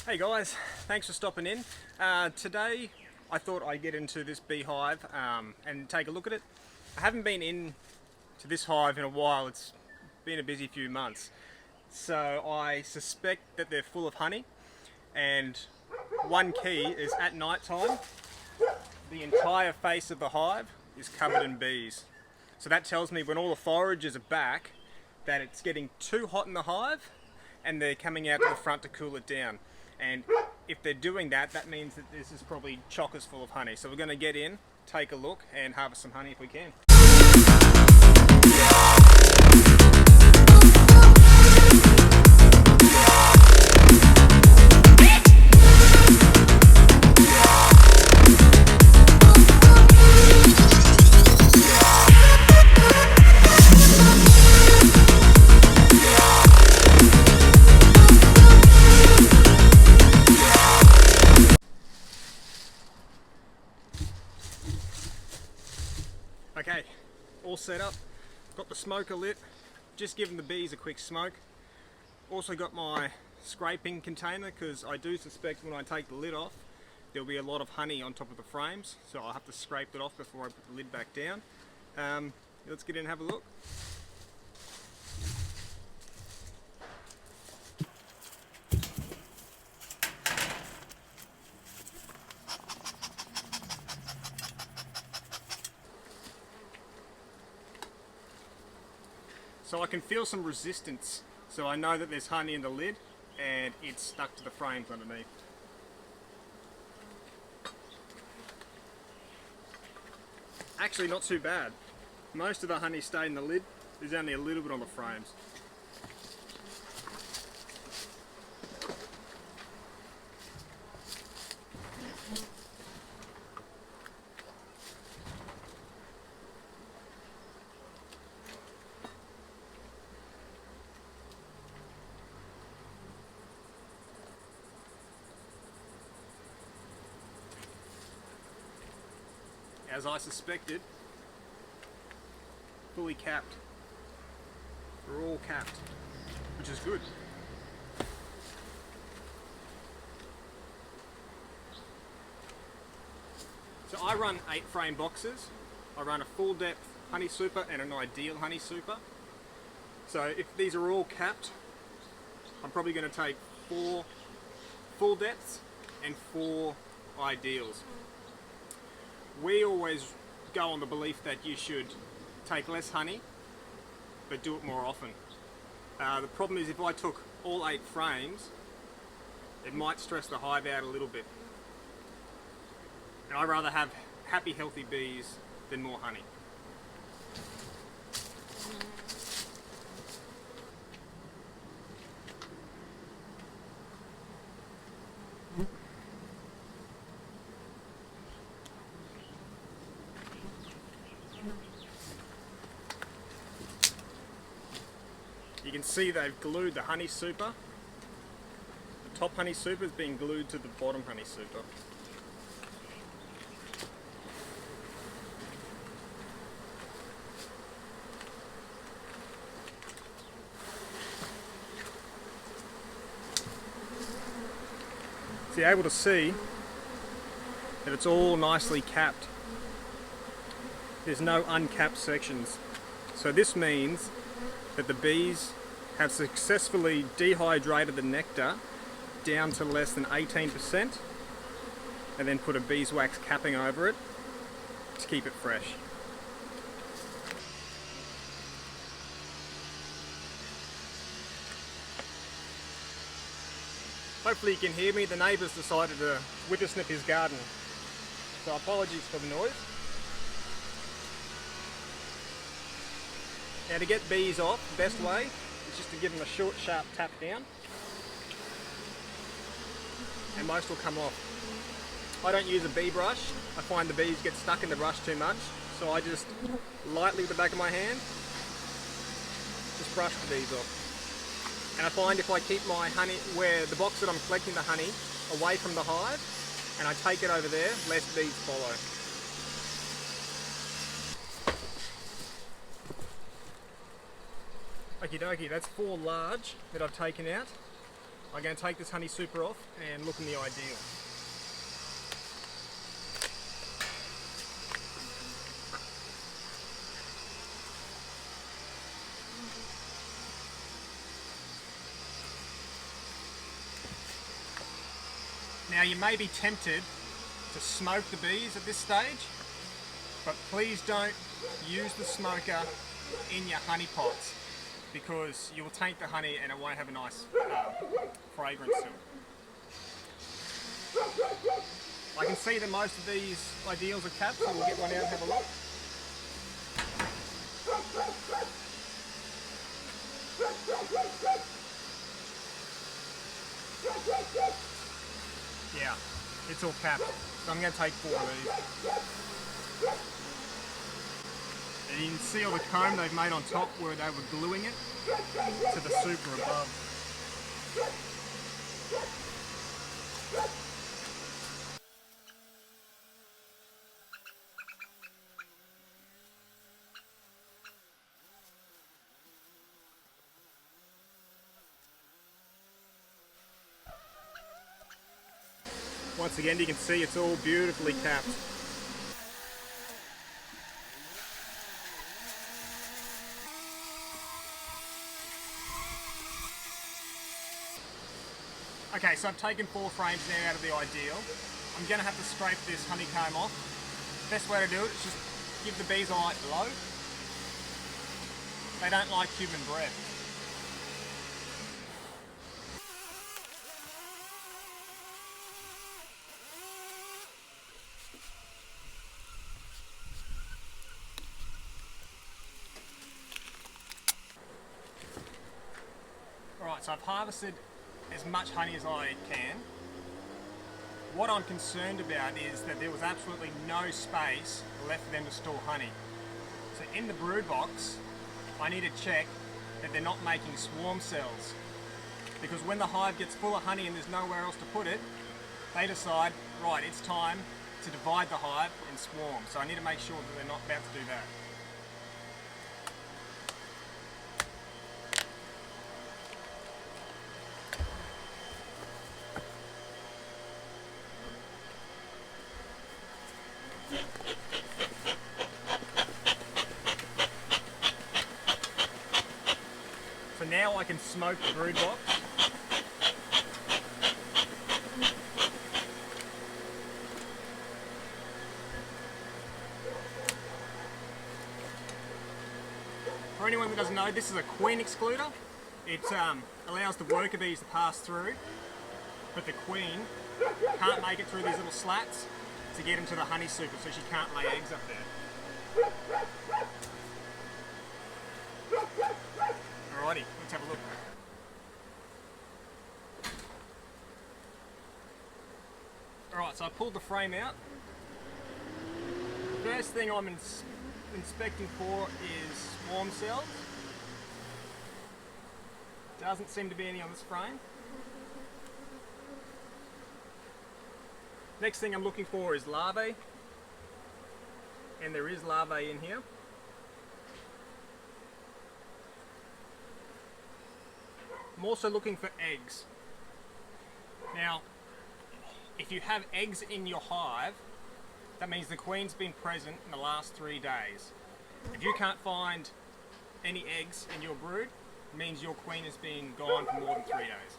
Hey guys, thanks for stopping in. Today I thought I'd get into this beehive and take a look at it. I haven't been in to this hive in a while, it's been a busy few months. So I suspect that they're full of honey, and one key is at night time, the entire face of the hive is covered in bees. So that tells me when all the foragers are back that it's getting too hot in the hive and they're coming out to the front to cool it down. And if they're doing that, that means that this is probably chockers full of honey. So we're going to get in, take a look, and harvest some honey if we can. Okay, all set up, got the smoker lit, just giving the bees a quick smoke. Also got my scraping container because I do suspect when I take the lid off there'll be a lot of honey on top of the frames, so I'll have to scrape it off before I put the lid back down. Let's get in and have a look. So I can feel some resistance, so I know that there's honey in the lid and it's stuck to the frames underneath. Actually not too bad. Most of the honey stayed in the lid, there's only a little bit on the frames. As I suspected, fully capped. We're all capped, which is good. So I run 8 frame boxes. I run a full depth honey super and an ideal honey super. So if these are all capped, I'm probably going to take 4 full depths and 4 ideals. We always go on the belief that you should take less honey, but do it more often. The problem is if I took all 8 frames, it might stress the hive out a little bit. And I'd rather have happy, healthy bees than more honey. You can see they've glued the honey super. The top honey super is being glued to the bottom honey super. So you're able to see that it's all nicely capped. There's no uncapped sections. So this means that the bees have successfully dehydrated the nectar down to less than 18% and then put a beeswax capping over it to keep it fresh. Hopefully you can hear me. The neighbour's decided to whippersnip his garden, so apologies for the noise. Now to get bees off, the best way is just to give them a short, sharp tap down, and most will come off. I don't use a bee brush. I find the bees get stuck in the brush too much, so I just lightly with the back of my hand, just brush the bees off. And I find if I keep my honey, where the box that I'm collecting the honey, away from the hive, and I take it over there, less bees follow. Okie dokie, that's 4 large that I've taken out. I'm going to take this honey super off and look in the ideal. Now you may be tempted to smoke the bees at this stage, but please don't use the smoker in your honey pots because you will taint the honey and it won't have a nice fragrance to it. I can see that most of these ideals are capped, so we'll get one out and have a look. Yeah, it's all capped, so I'm going to take 4 of these. And you can see all the comb they've made on top where they were gluing it to the super above. Once again, you can see it's all beautifully capped. Okay, so I've taken 4 frames now out of the ideal. I'm going to have to scrape this honeycomb off. Best way to do it is just give the bees a light blow. They don't like human breath. Alright, so I've harvested as much honey as I can. What I'm concerned about is that there was absolutely no space left for them to store honey. So in the brood box, I need to check that they're not making swarm cells. Because when the hive gets full of honey and there's nowhere else to put it, they decide, right, it's time to divide the hive and swarm. So I need to make sure that they're not about to do that. So now I can smoke the brood box. For anyone that doesn't know, this is a queen excluder. It allows the worker bees to pass through, but the queen can't make it through these little slats to get into the honey super, so she can't lay eggs up there. Alrighty, let's have a look. Alright, so I pulled the frame out. First thing I'm inspecting for is swarm cells. Doesn't seem to be any on this frame. Next thing I'm looking for is larvae. And there is larvae in here. I'm also looking for eggs. Now, if you have eggs in your hive, that means the queen's been present in the last 3 days. If you can't find any eggs in your brood, it means your queen has been gone for more than 3 days.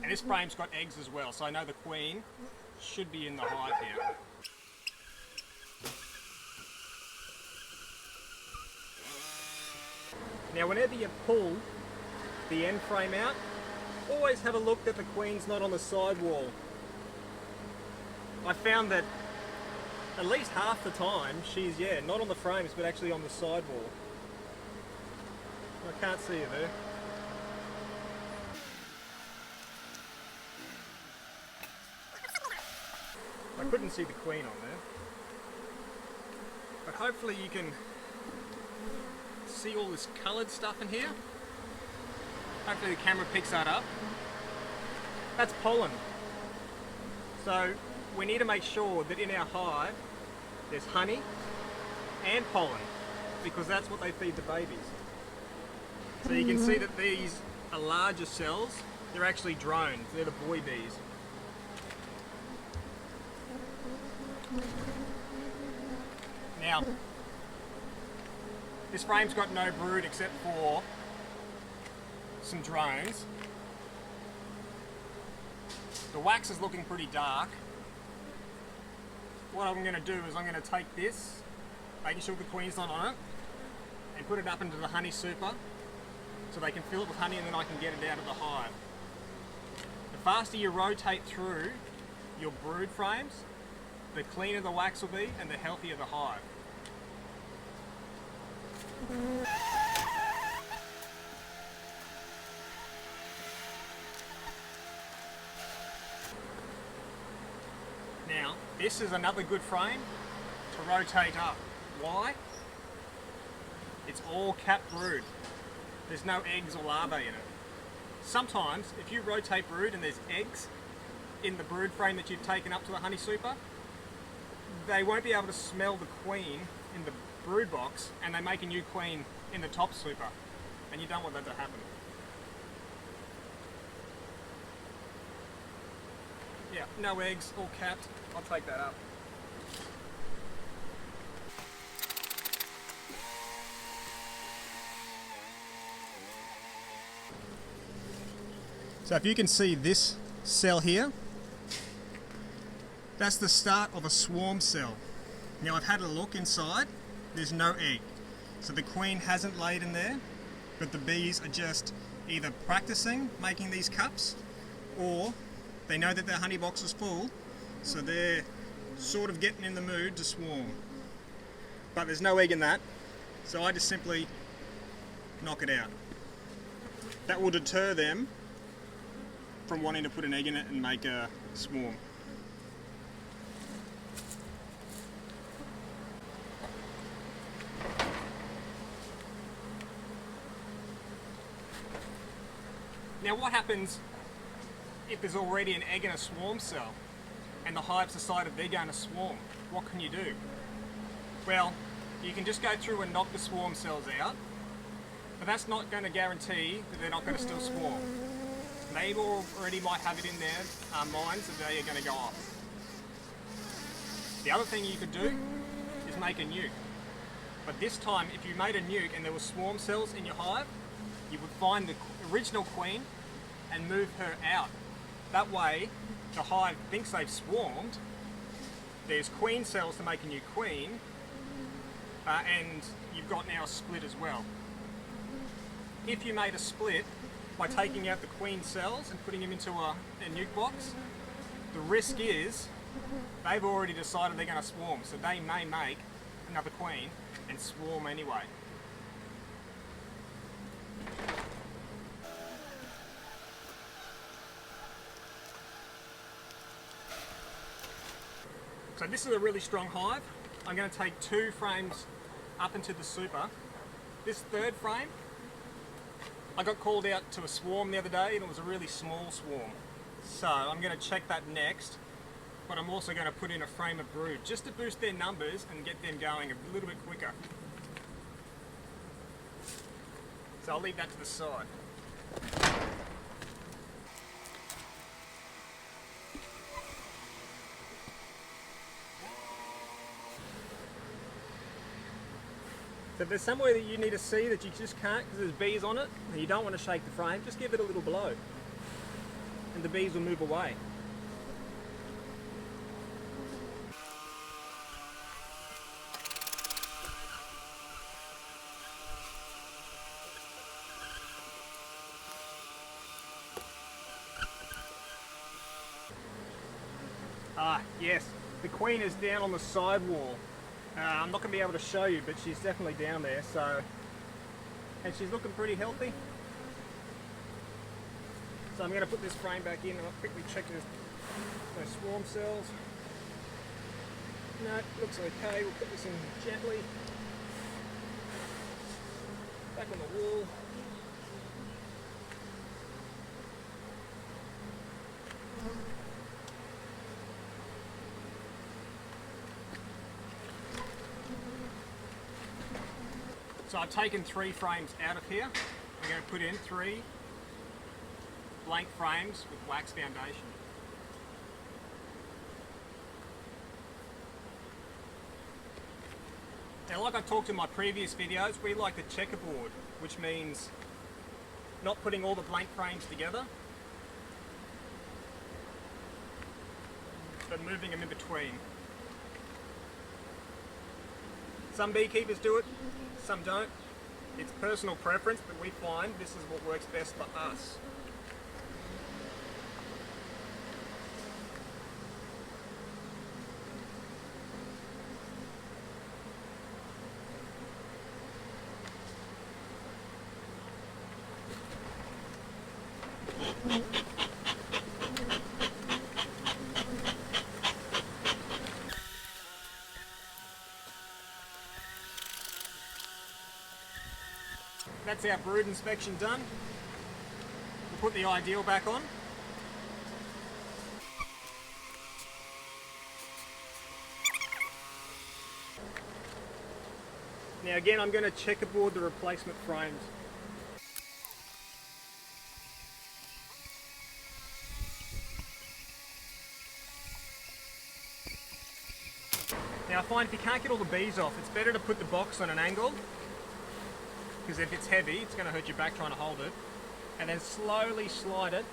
And this frame's got eggs as well, so I know the queen should be in the hive here. Now whenever you pull the end frame out, always have a look that the queen's not on the side wall. I found that at least half the time she's, not on the frames but actually on the side wall. I can't see her there. I couldn't see the queen on there. But hopefully you can see all this coloured stuff in here. Hopefully the camera picks that up. That's pollen. So we need to make sure that in our hive there's honey and pollen, because that's what they feed the babies. So you can see that these are larger cells. They're actually drones. They're the boy bees. Now, this frame's got no brood except for some drones. The wax is looking pretty dark. What I'm going to do is I'm going to take this, making sure the queen's not on it, and put it up into the honey super so they can fill it with honey, and then I can get it out of the hive. The faster you rotate through your brood frames, the cleaner the wax will be and the healthier the hive. Now, this is another good frame to rotate up. Why? It's all capped brood. There's no eggs or larvae in it. Sometimes, if you rotate brood and there's eggs in the brood frame that you've taken up to the honey super, they won't be able to smell the queen in the brood box, and they make a new queen in the top super, and you don't want that to happen. Yeah, no eggs, all capped. I'll take that up. So if you can see this cell here, that's the start of a swarm cell. Now I've had a look inside, there's no egg. So the queen hasn't laid in there, but the bees are just either practicing making these cups, or they know that their honey box is full, so they're sort of getting in the mood to swarm. But there's no egg in that, so I just simply knock it out. That will deter them from wanting to put an egg in it and make a swarm. Now what happens if there's already an egg in a swarm cell and the hive's decided they're going to swarm? What can you do? Well, you can just go through and knock the swarm cells out, but that's not going to guarantee that they're not going to still swarm. They already might have it in their minds that they are going to go off. The other thing you could do is make a nuke. But this time, if you made a nuke and there were swarm cells in your hive, you would find the original queen and move her out. That way, the hive thinks they've swarmed, there's queen cells to make a new queen, and you've got now a split as well. If you made a split by taking out the queen cells and putting them into a nuke box, the risk is they've already decided they're going to swarm, so they may make another queen and swarm anyway. So this is a really strong hive. I'm going to take 2 frames up into the super. This third frame, I got called out to a swarm the other day, and it was a really small swarm. So I'm going to check that next, but I'm also going to put in a frame of brood just to boost their numbers and get them going a little bit quicker. So I'll leave that to the side. So if there's somewhere that you need to see that you just can't because there's bees on it and you don't want to shake the frame, just give it a little blow and the bees will move away. Ah, yes, the queen is down on the side wall. I'm not going to be able to show you, but she's definitely down there, so, and she's looking pretty healthy. So I'm going to put this frame back in and I'll quickly check those swarm cells. No, looks okay. We'll put this in gently. Back on the wall. So I've taken 3 frames out of here. I'm going to put in 3 blank frames with wax foundation. Now, like I talked in my previous videos, we like the checkerboard, which means not putting all the blank frames together, but moving them in between. Some beekeepers do it, some don't. It's personal preference, but we find this is what works best for us. That's our brood inspection done. We'll put the ideal back on. Now again, I'm going to checkerboard the replacement frames. Now I find if you can't get all the bees off, it's better to put the box on an angle, because if it's heavy, it's going to hurt your back trying to hold it, and then slowly slide it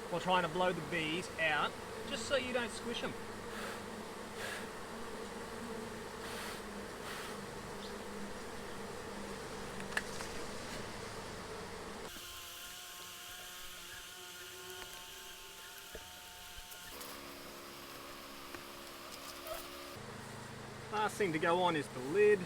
while trying to blow the bees out, just so you don't squish them. Last thing to go on is the lid.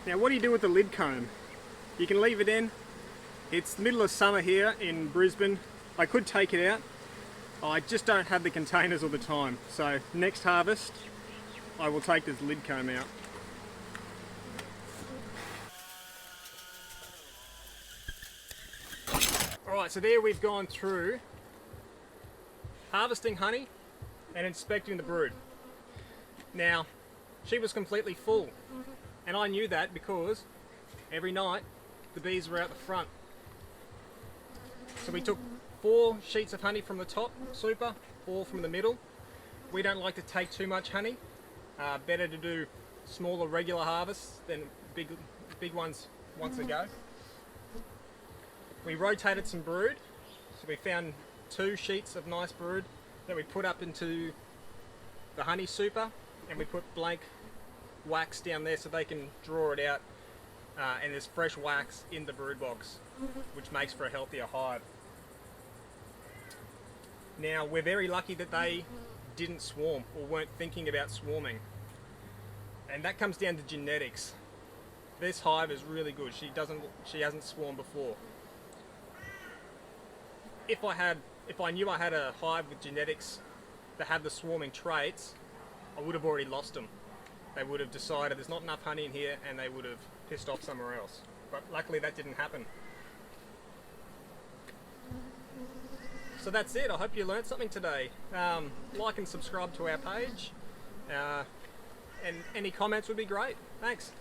Now what do you do with the lid comb? You can leave it in. It's the middle of summer here in Brisbane. I could take it out. I just don't have the containers all the time. So next harvest, I will take this lid comb out. Alright, so there we've gone through harvesting honey and inspecting the brood. Now, she was completely full. And I knew that because every night the bees were out the front. So we took 4 sheets of honey from the top, super, 4 from the middle. We don't like to take too much honey. Better to do smaller regular harvests than big ones once a go. We rotated some brood. So we found 2 sheets of nice brood that we put up into the honey super, and we put blank wax down there so they can draw it out, and there's fresh wax in the brood box, which makes for a healthier hive. Now we're very lucky that they didn't swarm or weren't thinking about swarming, and that comes down to genetics. This hive is really good. She hasn't swarmed before. If I knew I had a hive with genetics that had the swarming traits, I would have already lost them. They would have decided there's not enough honey in here, and they would have pissed off somewhere else. But luckily that didn't happen. So that's it. I hope you learned something today. Like and subscribe to our page. And any comments would be great. Thanks.